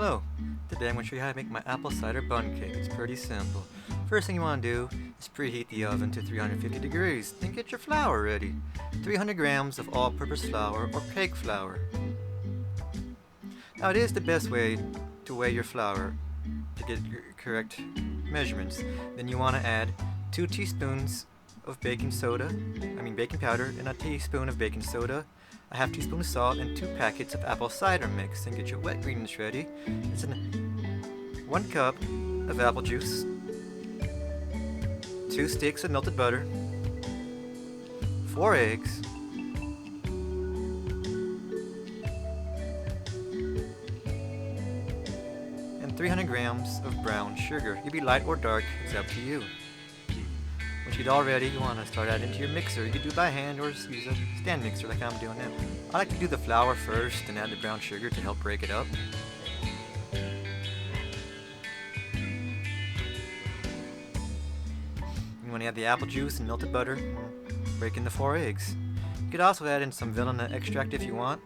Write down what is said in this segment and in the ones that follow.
Hello, today I'm going to show you how to make my apple cider bun cake. It's pretty simple. First thing you want to do is preheat the oven to 350 degrees. Then get your flour ready. 300 grams of all-purpose flour or cake flour. Now it is the best way to weigh your flour to get your correct measurements. Then you want to add 2 teaspoons of baking powder, and a teaspoon of baking soda, a half teaspoon of salt, and 2 packets of apple cider mix. And get your wet ingredients ready. It's 1 cup of apple juice, 2 sticks of melted butter, 4 eggs, and 300 grams of brown sugar. You can be light or dark, it's up to you. Once you get all ready, you want to start adding to your mixer. You can do it by hand or use a stand mixer like I'm doing now. I like to do the flour first and add the brown sugar to help break it up. You want to add the apple juice and melted butter, and break in the 4 eggs. You could also add in some vanilla extract if you want.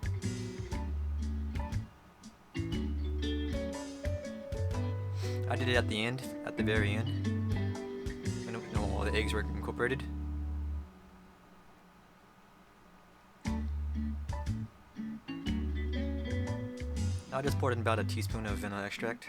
I did it at the end, at the very end, when all the eggs were incorporated. I just poured in about a teaspoon of vanilla extract.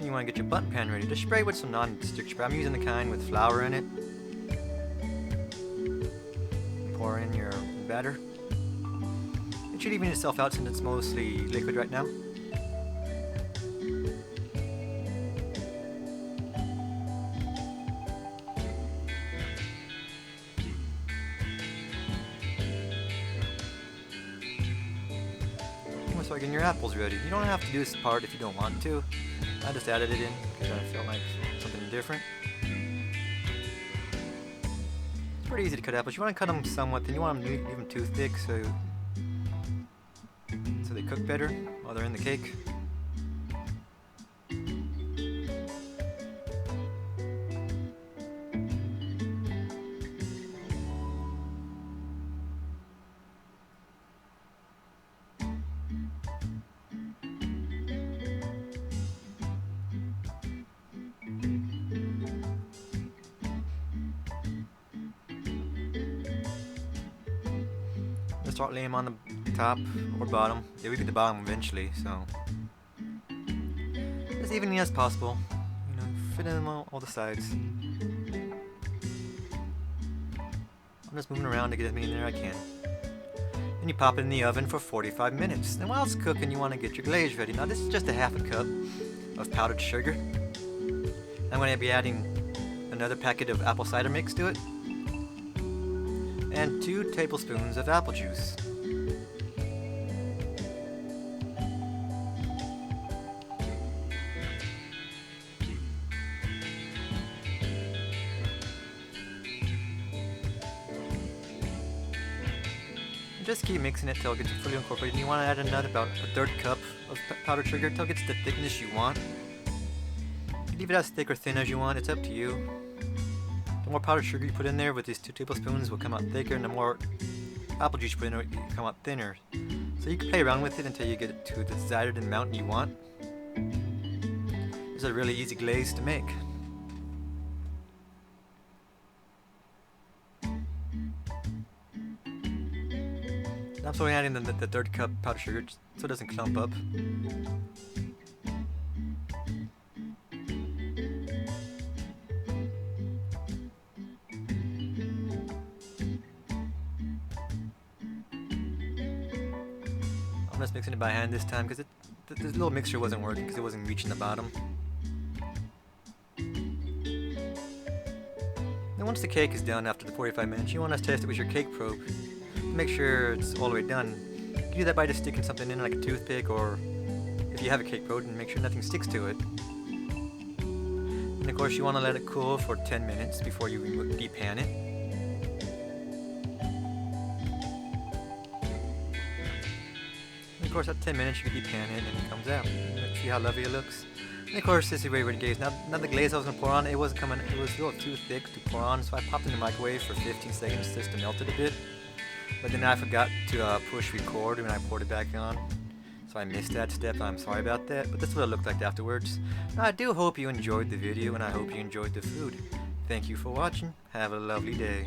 You want to get your button pan ready. Just spray with some non-stick spray. I'm using the kind with flour in it. Pour in your batter. It should even itself out since it's mostly liquid right now. Start getting your apples ready. You don't have to do this part if you don't want to. I just added it in because I felt like something different. It's pretty easy to cut apples. You want to cut them somewhat, then you want them to leave them too thick so they cook better while they're in the cake. Start laying them on the top or bottom. It will be the bottom eventually, so as evenly as possible. You know, fit in all the sides. I'm just moving around to get as many in there I can. Then you pop it in the oven for 45 minutes. And while it's cooking, you want to get your glaze ready. Now this is just a half a cup of powdered sugar. I'm going to be adding another packet of apple cider mix to it, and 2 tablespoons of apple juice. And just keep mixing it till it gets fully incorporated. And you want to add another about a 1/3 cup of powdered sugar till it gets the thickness you want. You can leave it as thick or thin as you want, it's up to you. The more powdered sugar you put in there with these 2 tablespoons will come out thicker, and the more apple juice you put in it will come out thinner. So you can play around with it until you get it to the desired amount you want. This is a really easy glaze to make. I'm slowly adding the 1/3 cup powdered sugar so it doesn't clump up. I'm just mixing it by hand this time because the little mixture wasn't working because it wasn't reaching the bottom. Then once the cake is done after the 45 minutes, you want to test it with your cake probe to make sure it's all the way done. You can do that by just sticking something in like a toothpick, or if you have a cake probe, and make sure nothing sticks to it. And of course you want to let it cool for 10 minutes before you depan it. course, at 10 minutes you get the pan in and it comes out. See how lovely it looks? And of course, this is where the glaze. Now the glaze I was gonna pour on, it wasn't coming. It was a little too thick to pour on, so I popped it in the microwave for 15 seconds just to melt it a bit. But then I forgot to push record when I poured it back on, so I missed that step. I'm sorry about that. But this is what it looked like afterwards. Now, I do hope you enjoyed the video, and I hope you enjoyed the food. Thank you for watching. Have a lovely day.